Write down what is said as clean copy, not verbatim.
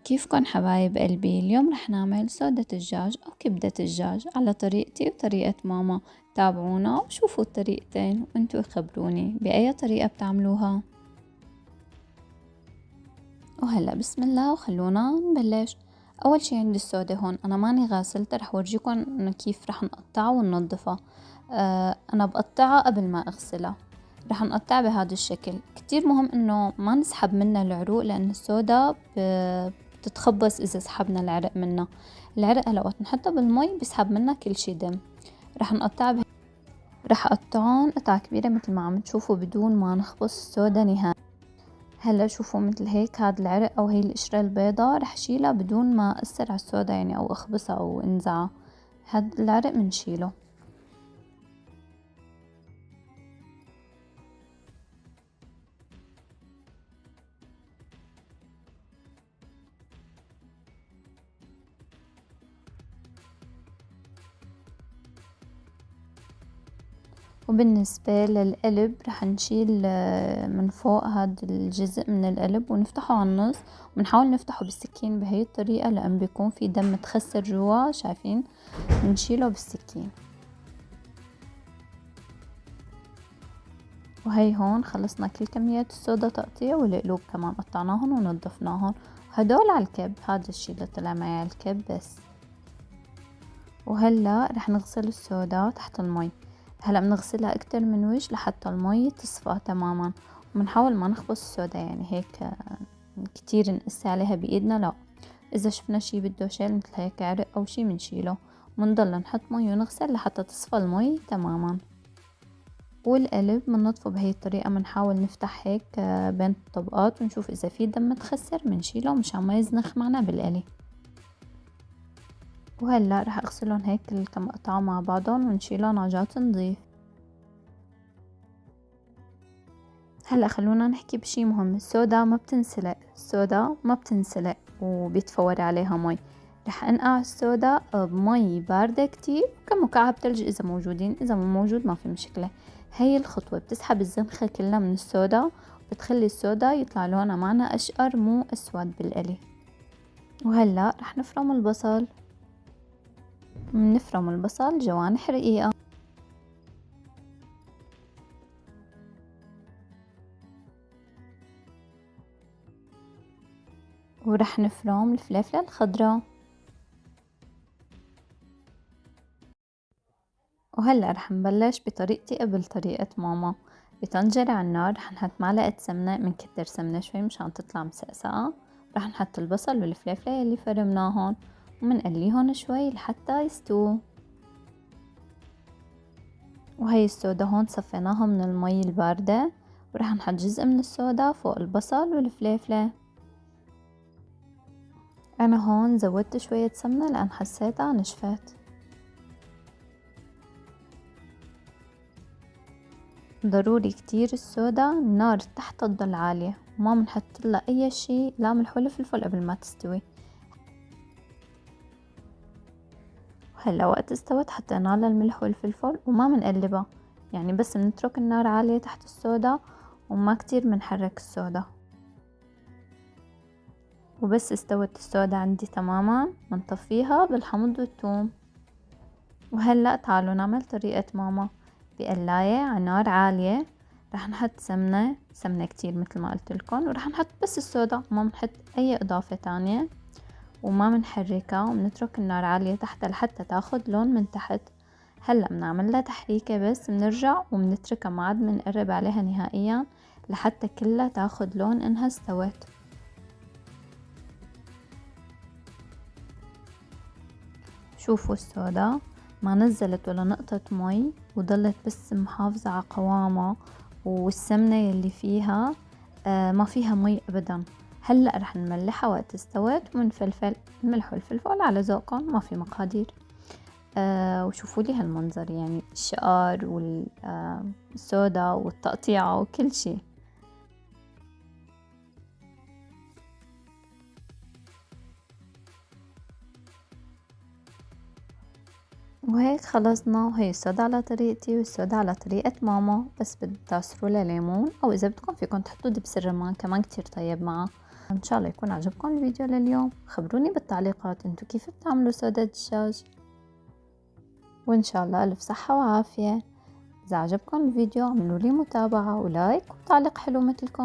كيفكن حبايب قلبي؟ اليوم رح نعمل سودة الدجاج أو كبدة الدجاج على طريقتي وطريقة ماما. تابعونا وشوفوا الطريقتين وانتوا خبروني بأي طريقة بتعملوها. وهلأ بسم الله وخلونا نبلش. أول شي عندي السودة هون أنا ماني غاسلتها، رح ورجيكم إنه كيف رح نقطعها وننظفها. أنا بقطعها قبل ما أغسلها. رح نقطعها بهذا الشكل. كتير مهم إنه ما نسحب منها العروق لأن السودا بتتخبص إذا سحبنا العرق منها. العرق هلا وقت نحطها بالمي بيسحب منها كل شي دم. رح نقطعها رح أقطعهم قطع كبيرة مثل ما عم تشوفوا بدون ما نخبص السودا نهائي. هلا شوفوا مثل هيك هاد العرق او هي القشرة البيضاء رح شيلها بدون ما اثر على السودا يعني او اخبصها او انزعها. هاد العرق منشيله. وبالنسبة للقلب رح نشيل من فوق هاد الجزء من القلب ونفتحه على النص، ونحاول نفتحه بالسكين بهي الطريقة لأن بيكون في دم متخسر جوا. شايفين؟ نشيله بالسكين. وهي هون خلصنا كل كميات الصودا تقطيع، والقلوب كمان قطعناهن ونضفناهن. هدول على الكب، هذا الشي اللي طلع معي على الكب بس. وهلا رح نغسل السودا تحت المي. هلا بنغسلها اكتر من وجه لحتى المي تصفى تماما، وبنحاول ما نخبص السودا يعني هيك كتير نقسي عليها بايدنا لا. اذا شفنا شي بده شيل مثل هيك عرق او شي منشيله، ومنضل نحط مي ونغسل لحتى تصفى المي تماما. والقلب بننظفه بهي الطريقة، بنحاول نفتح هيك بين الطبقات ونشوف اذا في دم متخسر منشيله مشان ما يزنخ معنا بالقلي. وهلا رح اغسلهم هيك كم قطعة مع بعضهم ونشيلهم عجات نظيف. هلا خلونا نحكي بشي مهم. السودا ما بتنسلق وبيتفور عليها مي. رح انقع السودا بمي باردة كتير، كم مكعب تلج اذا موجودين، اذا مو موجود ما في مشكلة. هي الخطوة بتسحب الزنخة كلها من السودا، وبتخلي السودا يطلع لونها معنا اشقر مو اسود بالقلي. وهلا رح نفرم البصل. بنفرم البصل جوانح رقيقة. ورح نفرم الفلفلة الخضراء. وهلأ رح نبلش بطريقتي قبل طريقة ماما. بطنجرة على النار رح نحط معلقة سمنة، منكتر سمنة شوي مشان تطلع مسقسقة. رح نحط البصل والفلفلة يلي فرمناهن ومنقليهن شوي لحتى يستووا. وهي السودا هون صفيناها من المي الباردة، ورح نحط جزء من السودا فوق البصل والفلفلة. أنا هون زودت شوية سمنة لأن حسيتها نشفت. ضروري كتير السودا النار تحت تضل عالية، وما بنحط لها أي شي لا ملح ولا فلفل قبل ما تستوي. هلا وقت استوت حطينا لها الملح والفلفل وما بنقلبها، يعني بس بنترك النار عالية تحت السودا وما كتير بنحرك السودا. وبس استوت السودا عندي تماما بنطفيها بالحمض والثوم. وهلأ تعالوا نعمل طريقة ماما. بقلاية على نار عالية رح نحط سمنة كتير مثل ما قلت لكم، ورح نحط بس السودا، ما بنحط اي اضافة تانية، وما بنحركها وبنترك النار عالية تحت لحتى تاخد لون من تحت. هلا بنعمل لها تحريكة بس بنرجع وبنتركها، ما عاد بنقرب عليها نهائيا لحتى كلها تاخد لون انها استوت. شوفوا السودا ما نزلت ولا نقطة مي، وضلت بس محافظة على قوامها، والسمنة يلي فيها ما فيها مي ابدا. هلأ رح نملحها وقت استوت ونفلفل الملح والفلفل على ذوقكم، ما في مقادير. وشوفوا لي هالمنظر، يعني الشقار والسودا والتقطيعة وكل شي. وهيك خلصنا. وهي السودا على طريقتي والسودا على طريقة ماما، بس بتعصروا لها ليمون، او اذا بدكم فيكم تحطوا دبس الرمان كمان كتير طيب معها. إن شاء الله يكون عجبكم الفيديو لليوم. خبروني بالتعليقات انتو كيف بتعملوا سودة الدجاج، وإن شاء الله ألف صحة وعافية. إذا عجبكم الفيديو اعملوا لي متابعة ولايك وتعليق حلو مثلكم.